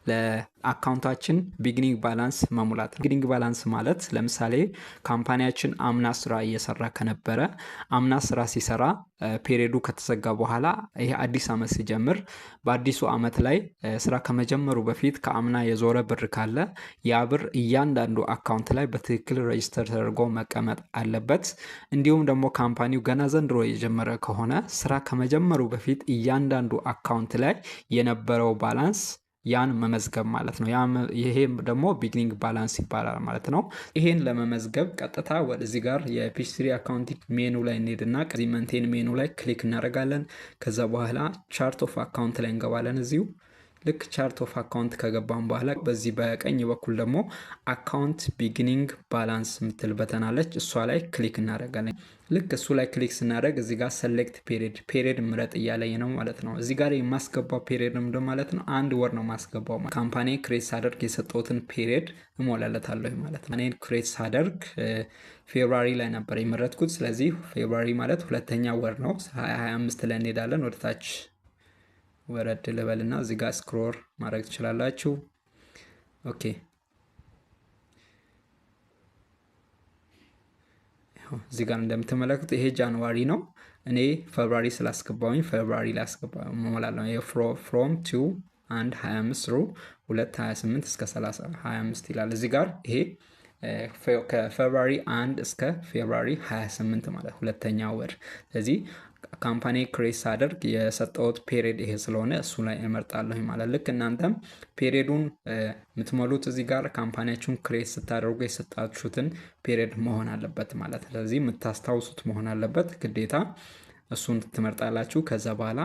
ለአካውንታችን ቢግኒንግ ባላንስ መሙላት። ቢግኒንግ ባላንስ ማለት ለምሳሌ ካምፓኒያችን አምና ስራ እየሰራ ከነበረ አምና ስራ ሲሰራ ፔሪዱ ከተዘጋ በኋላ ይሄ አዲስ አመት ሲጀምር በአዲሱ አመት ላይ ስራ ከመጀመሩ በፊት ከአምና የዞረ ብር ካለ ያ ብር እያንዳንዱ አካውንት ላይ በትክክል ሬጅስተር ተደርጎ መቀመጥ አለበት። እንዲሁም ደግሞ ካምፓኒው ገና ዘንድሮ የጀመረ ከሆነ ስራ ከመጀመሩ በፊት እያንዳንዱ አካውንት ላይ የነበረው ባላንስ ያን መመዝገብ ማለት ነው። ይሄ ደግሞ ቢግኒንግ ባላንስ ይባላል ማለት ነው። ይሄን ለመመዝገብ ቀጥታ ወደዚህ ጋር የፒች3 አካውንቲንግ ሜኑ ላይ እንሄድና ከዚህ መንቴን ሜኑ ላይ ክሊክ እናደርጋለን። ከዛ በኋላ ቻርት ኦፍ አካውንት ላይ እንገባለን። እዚሁ ልክ ቻርት ኦፍ አካውንት ከገባን በኋላ በዚህ በቀኝ በኩል ደግሞ አካውንት ቢግኒንግ ባላንስ የምትል በተናለች እሷ ላይ ክሊክ እናደርጋለን። ልክ እሱ ላይ ክሊክ ስናደርግ እዚህ ጋር ሰሌክት ፔሪድ ምረጥ እያለኝ ነው ማለት ነው። እዚህ ጋር የማስገባው ፔሪድ ምንድን ማለት ነው? አንድ ወር ነው ማስገባው። ካምፓኒ ክሬት ሳደርግ የሰጠሁትን ፔሪድ እሞላለታለሁ ማለት ነው። እኔ ክሬት ሳደርግ ፌብራሪ ላይ ነበር የመረጥኩት። ስለዚህ ፌብራሪ ማለት ሁለተኛ ወር ነው። 2025 ላይ እንሄዳለን። ወደታች ወረድ ልበልና እዚህ ጋር ስክሮል ማድረግ ትችላላችሁ። ኦኬ እዚህ ጋር እንደምትመለከቱት ይሄ ጃንዋሪ ነው። እኔ ፌብራሪ ስላስገባውኝ ፌብራሪ ላይ አስገባው እሞላለሁ። ይሄ ፍሮም ቱ 1/25 ሩ 2/28 እስከ 30/25 ይላል እዚህ ጋር። ይሄ ከፌብራሪ 1 እስከ ፌብራሪ 28 ማለት ሁለተኛ ወር። ስለዚህ ካምፓኒ ክሬት ሳደርግ የሰጠሁት ፔሪድ ይሄ ስለሆነ እሱ ላይ እመርጣለሁ ማለት። ልክ እናንተም ፔሪዱን የምትሞሉት እዚህ ጋር ካምፓኒያችሁን ክሬት ስታደርጉ የሰጣችሁትን ፔሪድ መሆን አለበት ማለት። ስለዚህ የምታስታውሱት መሆን አለበት ግዴታ። እሱን ትመርጣላችሁ። ከዛ በኋላ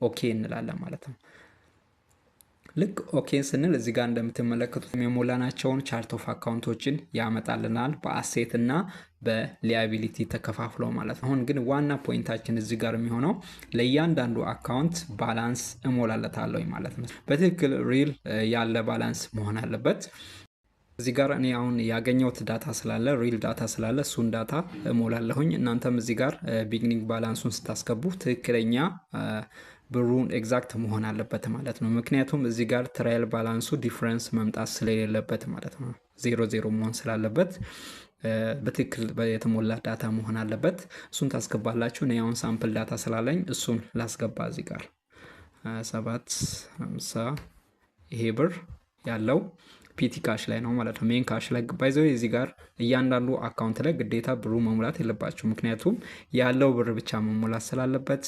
ኦኬ እንላለን ማለት ነው። ልክ ኦኬ ስንል እዚህ ጋር እንደምትመለከቱት የሞላናቸውን ቻርት ኦፍ አካውንቶችን ያመጣልናል በአሴት እና በሊያቢሊቲ ተከፋፍሎ ማለት ነው። አሁን ግን ዋና ፖይንታችን እዚህ ጋር የሚሆነው ለእያንዳንዱ አካውንት ባላንስ እሞላለታለሁ ማለት ነው። በትክክል ሪል ያለ ባላንስ መሆን አለበት። እዚህ ጋር እኔ አሁን ያገኘሁት ዳታ ስላለ ሪል ዳታ ስላለ እሱን ዳታ እሞላለሁኝ። እናንተም እዚህ ጋር ቢግኒንግ ባላንሱን ስታስገቡ ትክክለኛ ብሩን ኤግዛክት መሆን አለበት ማለት ነው። ምክንያቱም እዚህ ጋር ትራያል ባላንሱ ዲፍረንስ መምጣት ስለሌለበት ማለት ነው። 0 መሆን ስላለበት በትክክል የተሞላ ዳታ መሆን አለበት። እሱን ታስገባላችሁ። እኔ አሁን ሳምፕል ዳታ ስላለኝ እሱን ላስገባ። እዚህ ጋር 750 ይሄ ብር ያለው ፒቲ ካሽ ላይ ነው ማለት ነው። ሜን ካሽ ላይ ባይዘው እዚህ ጋር እያንዳንዱ አካውንት ላይ ግዴታ ብሩ መሙላት የለባችሁ። ምክንያቱም ያለው ብር ብቻ መሙላት ስላለበት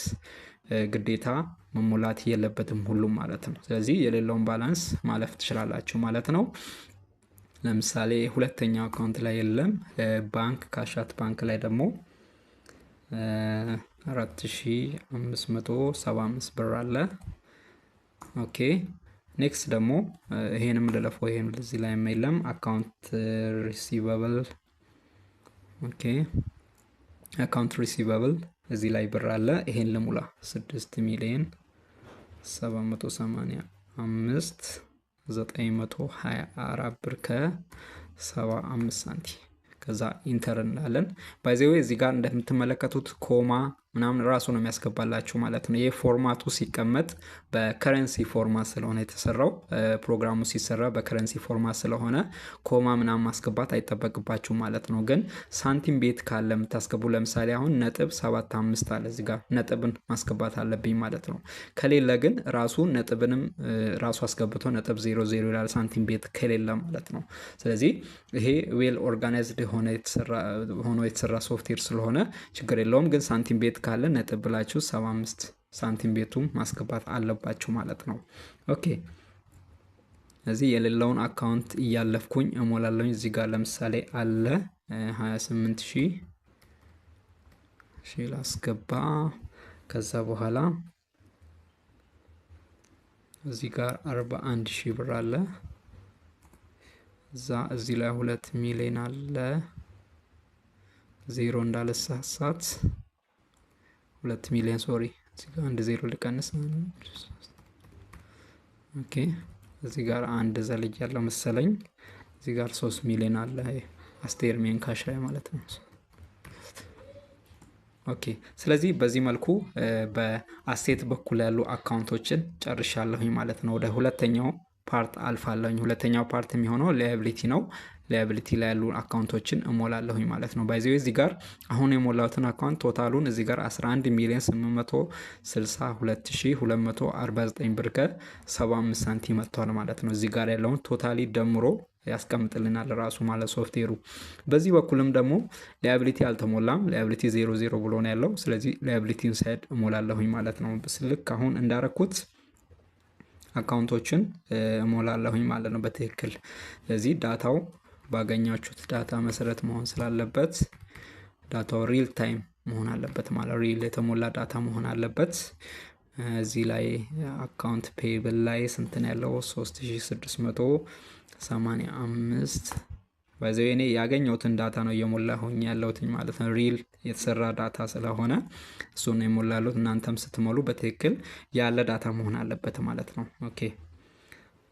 ግዴታ መሙላት የለበትም ሁሉም ማለት ነው። ስለዚህ የሌለውን ባላንስ ማለፍ ትችላላችሁ ማለት ነው። ለምሳሌ ሁለተኛው አካውንት ላይ የለም። ባንክ ካሻት ባንክ ላይ ደግሞ 4575 ብር አለ። ኦኬ ኔክስት ደግሞ ይሄንም ልለፈው። ይሄን እዚህ ላይ የለም። አካውንት ሪሲቨብል ኦኬ አካውንት ሪሲቨብል እዚህ ላይ ብር አለ። ይሄን ልሙላ 6,785,924 ብር ከ75 ሳንቲም። ከዛ ኢንተር እንላለን። ባይዘዌ እዚህ ጋር እንደምትመለከቱት ኮማ ምናምን ራሱ ነው የሚያስገባላችሁ ማለት ነው። ይሄ ፎርማቱ ሲቀመጥ በከረንሲ ፎርማት ስለሆነ የተሰራው ፕሮግራሙ ሲሰራ በከረንሲ ፎርማት ስለሆነ ኮማ ምናምን ማስገባት አይጠበቅባችሁ ማለት ነው። ግን ሳንቲም ቤት ካለ የምታስገቡ ለምሳሌ አሁን 0.75 አለ እዚህ ጋር ነጥብን ማስገባት አለብኝ ማለት ነው። ከሌለ ግን ራሱ ነጥብንም ራሱ አስገብቶ 0.00 ይላል ሳንቲም ቤት ከሌለ ማለት ነው። ስለዚህ ይሄ ዌል ኦርጋናይዝድ ሆኖ የተሰራ ሶፍትዌር ስለሆነ ችግር የለውም። ግን ሳንቲም ቤት ካለ ነጥብ ብላችሁ 75 ሳንቲም ቤቱ ማስገባት አለባችሁ ማለት ነው። ኦኬ እዚህ የሌለውን አካውንት እያለፍኩኝ እሞላለሁኝ። እዚህ ጋር ለምሳሌ አለ 28,000 ላስገባ። ከዛ በኋላ እዚህ ጋር 41,000 ብር አለ። እዚህ ላይ 2 ሚሊዮን አለ። ዜሮ እንዳልሳሳት 2 ሚሊዮን ሶሪ፣ እዚህ ጋር 1 ዜሮ ልቀንስ። ኦኬ እዚህ ጋር አንድ ዘልጅ ያለው መሰለኝ። እዚህ ጋር 3 ሚሊዮን አለ አስቴር ሜን ካሽ ላይ ማለት ነው። ኦኬ ስለዚህ በዚህ መልኩ በአሴት በኩል ያሉ አካውንቶችን ጨርሻለሁኝ ማለት ነው። ወደ ሁለተኛው ፓርት አልፋለሁኝ። ሁለተኛው ፓርት የሚሆነው ላያቢሊቲ ነው። ላያቢሊቲ ላይ ያሉ አካውንቶችን እሞላለሁኝ ማለት ነው። ባይዘው እዚህ ጋር አሁን የሞላሁትን አካውንት ቶታሉን እዚህ ጋር 11,862,249 ብር ከ75 ሳንቲም መጥቷል ማለት ነው። እዚህ ጋር ያለውን ቶታሊ ደምሮ ያስቀምጥልናል ራሱ ማለት ሶፍትዌሩ። በዚህ በኩልም ደግሞ ላያቢሊቲ አልተሞላም። ላያቢሊቲ 00 ብሎ ነው ያለው። ስለዚህ ላያቢሊቲን ሳይድ እሞላለሁኝ ማለት ነው። ልክ አሁን እንዳረኩት አካውንቶችን እሞላለሁኝ ማለት ነው በትክክል። ስለዚህ ዳታው ባገኛችሁት ዳታ መሰረት መሆን ስላለበት ዳታው ሪል ታይም መሆን አለበት ማለት ሪል የተሞላ ዳታ መሆን አለበት። እዚህ ላይ አካውንት ፔብል ላይ ስንት ነው ያለው? 3685 ባይዘው እኔ ያገኘሁትን ዳታ ነው እየሞላሁኝ ያለሁት ማለት ነው። ሪል የተሰራ ዳታ ስለሆነ እሱን ነው የሞላሁት። እናንተም ስትሞሉ በትክክል ያለ ዳታ መሆን አለበት ማለት ነው። ኦኬ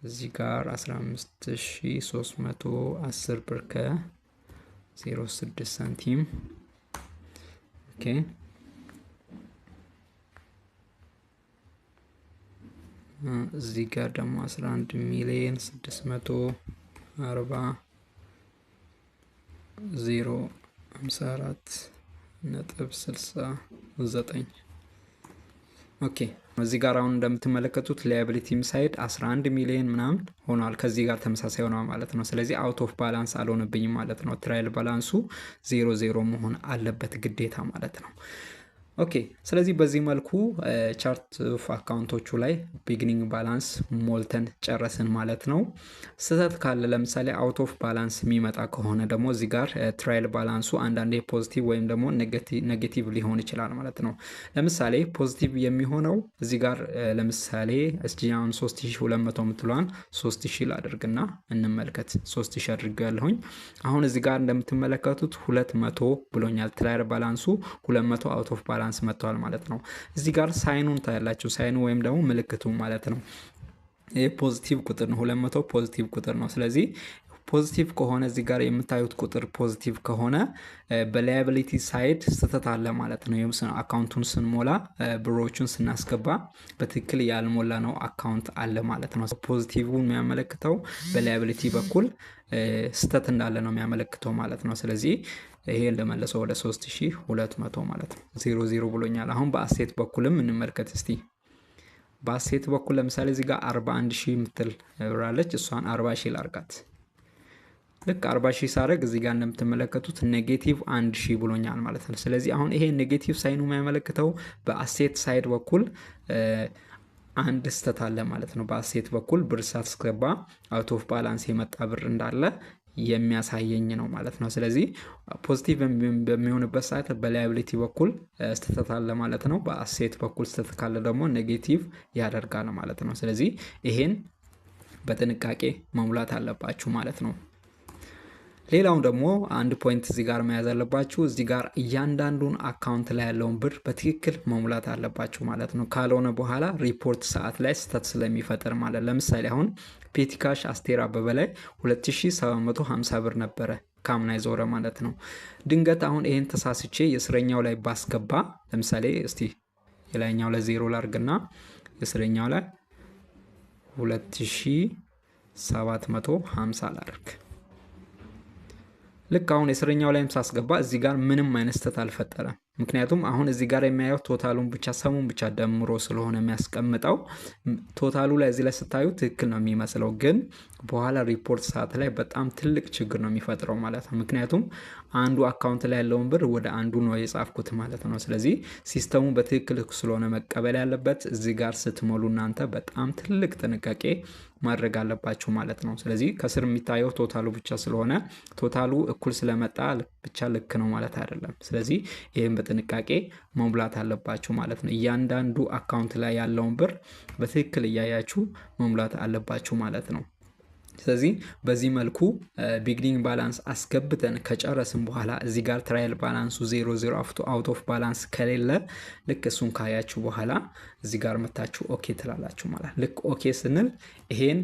እዚህ ጋር 15310 ብር ከ06 ሳንቲም። ኦኬ እዚህ ጋር ደግሞ 11,640,054.69 ኦኬ እዚህ ጋር አሁን እንደምትመለከቱት ላያቢሊቲም ሳይድ 11 ሚሊዮን ምናምን ሆኗል። ከዚህ ጋር ተመሳሳይ ሆኗል ማለት ነው። ስለዚህ አውት ኦፍ ባላንስ አልሆነብኝም ማለት ነው። ትራያል ባላንሱ 00 መሆን አለበት ግዴታ ማለት ነው። ኦኬ ስለዚህ በዚህ መልኩ ቻርት ኦፍ አካውንቶቹ ላይ ቢግኒንግ ባላንስ ሞልተን ጨረስን ማለት ነው። ስህተት ካለ ለምሳሌ አውት ኦፍ ባላንስ የሚመጣ ከሆነ ደግሞ እዚህ ጋር ትራያል ባላንሱ አንዳንዴ ፖዚቲቭ ወይም ደግሞ ኔጌቲቭ ሊሆን ይችላል ማለት ነው። ለምሳሌ ፖዚቲቭ የሚሆነው እዚህ ጋር ለምሳሌ እስጂያን 3200 ምትሏን 3000 ላድርግና እንመልከት። 3000 አድርጌያለሁኝ። አሁን እዚህ ጋር እንደምትመለከቱት 200 ብሎኛል። ትራያል ባላንሱ 200 አውት ኦፍ ባላንስ መጥቷል ማለት ነው። እዚህ ጋር ሳይኑን ታያላችሁ። ሳይኑ ወይም ደግሞ ምልክቱ ማለት ነው። ይሄ ፖዚቲቭ ቁጥር ነው። 200 ፖዚቲቭ ቁጥር ነው። ስለዚህ ፖዚቲቭ ከሆነ እዚህ ጋር የምታዩት ቁጥር ፖዚቲቭ ከሆነ በላያቢሊቲ ሳይድ ስህተት አለ ማለት ነው። ይሄም አካውንቱን ስንሞላ ብሮቹን ስናስገባ በትክክል ያልሞላ ነው አካውንት አለ ማለት ነው። ፖዚቲቭን የሚያመለክተው በላያቢሊቲ በኩል ስህተት እንዳለ ነው የሚያመለክተው ማለት ነው። ስለዚህ ይሄን ለመለሰው ወደ 3200 ማለት ነው። 00 ብሎኛል። አሁን በአሴት በኩልም እንመልከት እስቲ። በአሴት በኩል ለምሳሌ እዚህ ጋር 41000 ምትል ብራለች። እሷን 40000 ላርጋት። ልክ 40000 ሳረግ እዚህ ጋር እንደምትመለከቱት ኔጌቲቭ 1000 ብሎኛል ማለት ነው። ስለዚህ አሁን ይሄ ኔጌቲቭ ሳይኑ የሚያመለክተው በአሴት ሳይድ በኩል አንድ ስህተት አለ ማለት ነው። በአሴት በኩል ብር ሳስገባ አውት ኦፍ ባላንስ የመጣ ብር እንዳለ የሚያሳየኝ ነው ማለት ነው። ስለዚህ ፖዚቲቭ በሚሆንበት ሰዓት በላያቢሊቲ በኩል ስህተት አለ ማለት ነው። በአሴት በኩል ስህተት ካለ ደግሞ ኔጌቲቭ ያደርጋል ማለት ነው። ስለዚህ ይሄን በጥንቃቄ መሙላት አለባችሁ ማለት ነው። ሌላው ደግሞ አንድ ፖይንት እዚህ ጋር መያዝ አለባችሁ። እዚህ ጋር እያንዳንዱን አካውንት ላይ ያለውን ብር በትክክል መሙላት አለባችሁ ማለት ነው። ካልሆነ በኋላ ሪፖርት ሰዓት ላይ ስህተት ስለሚፈጠር ማለት ለምሳሌ አሁን ፔቲካሽ አስቴር አበበ ላይ 2750 ብር ነበረ ካምና ይዞረ ማለት ነው። ድንገት አሁን ይሄን ተሳስቼ የስረኛው ላይ ባስገባ ለምሳሌ እስቲ የላይኛው ላይ 0 ላርግና የስረኛው ላይ 2750 ላርግ። ልክ አሁን የስረኛው ላይም ሳስገባ እዚህ ጋር ምንም አይነት ስህተት አልፈጠረም። ምክንያቱም አሁን እዚህ ጋር የሚያየው ቶታሉን ብቻ ሰሙን ብቻ ደምሮ ስለሆነ የሚያስቀምጠው ቶታሉ ላይ እዚህ ላይ ስታዩ ትክክል ነው የሚመስለው፣ ግን በኋላ ሪፖርት ሰዓት ላይ በጣም ትልቅ ችግር ነው የሚፈጥረው ማለት ነው። ምክንያቱም አንዱ አካውንት ላይ ያለውን ብር ወደ አንዱ ነው የጻፍኩት ማለት ነው። ስለዚህ ሲስተሙ በትክክል ስለሆነ መቀበል ያለበት እዚህ ጋር ስትሞሉ እናንተ በጣም ትልቅ ጥንቃቄ ማድረግ አለባችሁ ማለት ነው። ስለዚህ ከስር የሚታየው ቶታሉ ብቻ ስለሆነ ቶታሉ እኩል ስለመጣ ብቻ ልክ ነው ማለት አይደለም። ስለዚህ ይህም በጥንቃቄ መሙላት አለባችሁ ማለት ነው። እያንዳንዱ አካውንት ላይ ያለውን ብር በትክክል እያያችሁ መሙላት አለባችሁ ማለት ነው። ስለዚህ በዚህ መልኩ ቢግኒንግ ባላንስ አስገብተን ከጨረስን በኋላ እዚህ ጋር ትራያል ባላንሱ 00 አውት ኦፍ ባላንስ ከሌለ ልክ እሱን ካያችሁ በኋላ እዚህ ጋር መታችሁ ኦኬ ትላላችሁ ማለት። ልክ ኦኬ ስንል ይሄን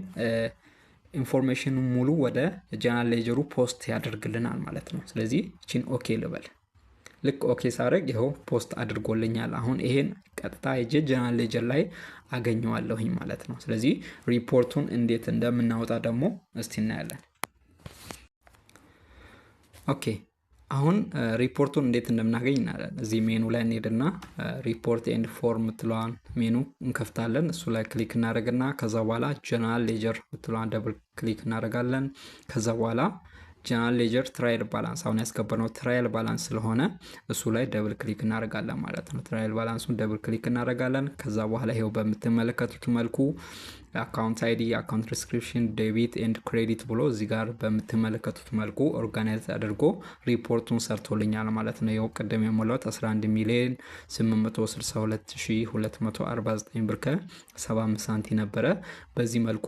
ኢንፎርሜሽኑ ሙሉ ወደ ጀነራል ሌጀሩ ፖስት ያደርግልናል ማለት ነው። ስለዚህ እቺን ኦኬ ልበል። ልክ ኦኬ ሳደርግ ይኸው ፖስት አድርጎልኛል። አሁን ይሄን ቀጥታ ሄጄ ጀነራል ሌጀር ላይ አገኘዋለሁኝ ማለት ነው። ስለዚህ ሪፖርቱን እንዴት እንደምናወጣ ደግሞ እስቲ እናያለን። ኦኬ አሁን ሪፖርቱን እንዴት እንደምናገኝ እናያለን። እዚህ ሜኑ ላይ እንሄድና ሪፖርት ኤንድ ፎርም ምትለዋን ሜኑ እንከፍታለን። እሱ ላይ ክሊክ እናደርግና ከዛ በኋላ ጀነራል ሌጀር ምትለዋን ደብል ክሊክ እናደርጋለን። ከዛ በኋላ ጀነራል ሌጀር ትራያል ባላንስ አሁን ያስገባነው ትራያል ባላንስ ስለሆነ እሱ ላይ ደብል ክሊክ እናደርጋለን ማለት ነው። ትራያል ባላንሱን ደብል ክሊክ እናደርጋለን። ከዛ በኋላ ይሄው በምትመለከቱት መልኩ አካውንት አይዲ፣ አካውንት ዲስክሪፕሽን፣ ዴቢት ኤንድ ክሬዲት ብሎ እዚህ ጋር በምትመለከቱት መልኩ ኦርጋናይዝ አድርጎ ሪፖርቱን ሰርቶልኛል ማለት ነው። ይኸው ቅድም የሞላሁት 11,862,249 ብር ከ75 ሳንቲ ነበረ። በዚህ መልኩ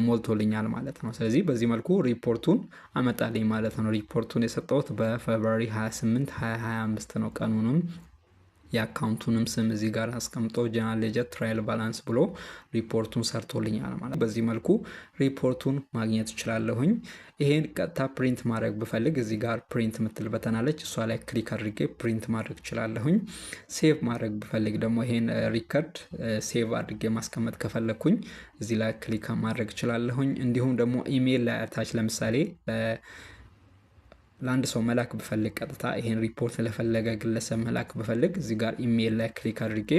ሞልቶልኛል ማለት ነው። ስለዚህ በዚህ መልኩ ሪፖርቱን አመጣልኝ ማለት ነው። ሪፖርቱን የሰጠሁት በፌብሩዋሪ 28 2025 ነው። ቀኑንም የአካውንቱንም ስም እዚህ ጋር አስቀምጦ ጀነራል ሌጀር ትራያል ባላንስ ብሎ ሪፖርቱን ሰርቶልኛል ማለት። በዚህ መልኩ ሪፖርቱን ማግኘት እችላለሁኝ። ይሄን ቀጥታ ፕሪንት ማድረግ ብፈልግ እዚህ ጋር ፕሪንት ምትል በተናለች እሷ ላይ ክሊክ አድርጌ ፕሪንት ማድረግ እችላለሁኝ። ሴቭ ማድረግ ብፈልግ ደግሞ ይሄን ሪከርድ ሴቭ አድርጌ ማስቀመጥ ከፈለግኩኝ እዚህ ላይ ክሊክ ማድረግ እችላለሁኝ። እንዲሁም ደግሞ ኢሜይል ላይ አታች ለምሳሌ ለአንድ ሰው መላክ ብፈልግ ቀጥታ ይሄን ሪፖርት ለፈለገ ግለሰብ መላክ ብፈልግ እዚህ ጋር ኢሜይል ላይ ክሊክ አድርጌ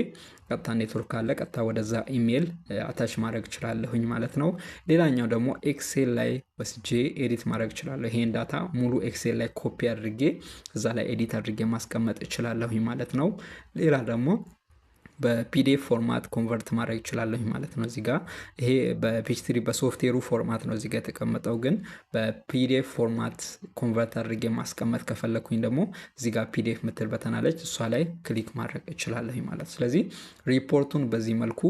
ቀጥታ ኔትወርክ ካለ ቀጥታ ወደዛ ኢሜይል አታች ማድረግ እችላለሁኝ ማለት ነው። ሌላኛው ደግሞ ኤክሴል ላይ ወስጄ ኤዲት ማድረግ እችላለሁ። ይሄን ዳታ ሙሉ ኤክሴል ላይ ኮፒ አድርጌ እዛ ላይ ኤዲት አድርጌ ማስቀመጥ እችላለሁኝ ማለት ነው። ሌላ ደግሞ በፒዲኤፍ ፎርማት ኮንቨርት ማድረግ ይችላለሁ ማለት ነው። እዚህ ጋር ይሄ በፒኤችዲ በሶፍትዌሩ ፎርማት ነው እዚህ ጋር የተቀመጠው፣ ግን በፒዲኤፍ ፎርማት ኮንቨርት አድርጌ ማስቀመጥ ከፈለኩኝ ደግሞ እዚህ ጋር ፒዲኤፍ ምትል በተናለች እሷ ላይ ክሊክ ማድረግ እችላለሁ ማለት ነው። ስለዚህ ሪፖርቱን በዚህ መልኩ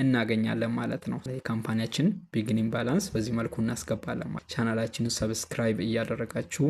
እናገኛለን ማለት ነው። የካምፓኒያችን ቢግኒንግ ባላንስ በዚህ መልኩ እናስገባለን ማለት። ቻናላችንን ሰብስክራይብ እያደረጋችሁ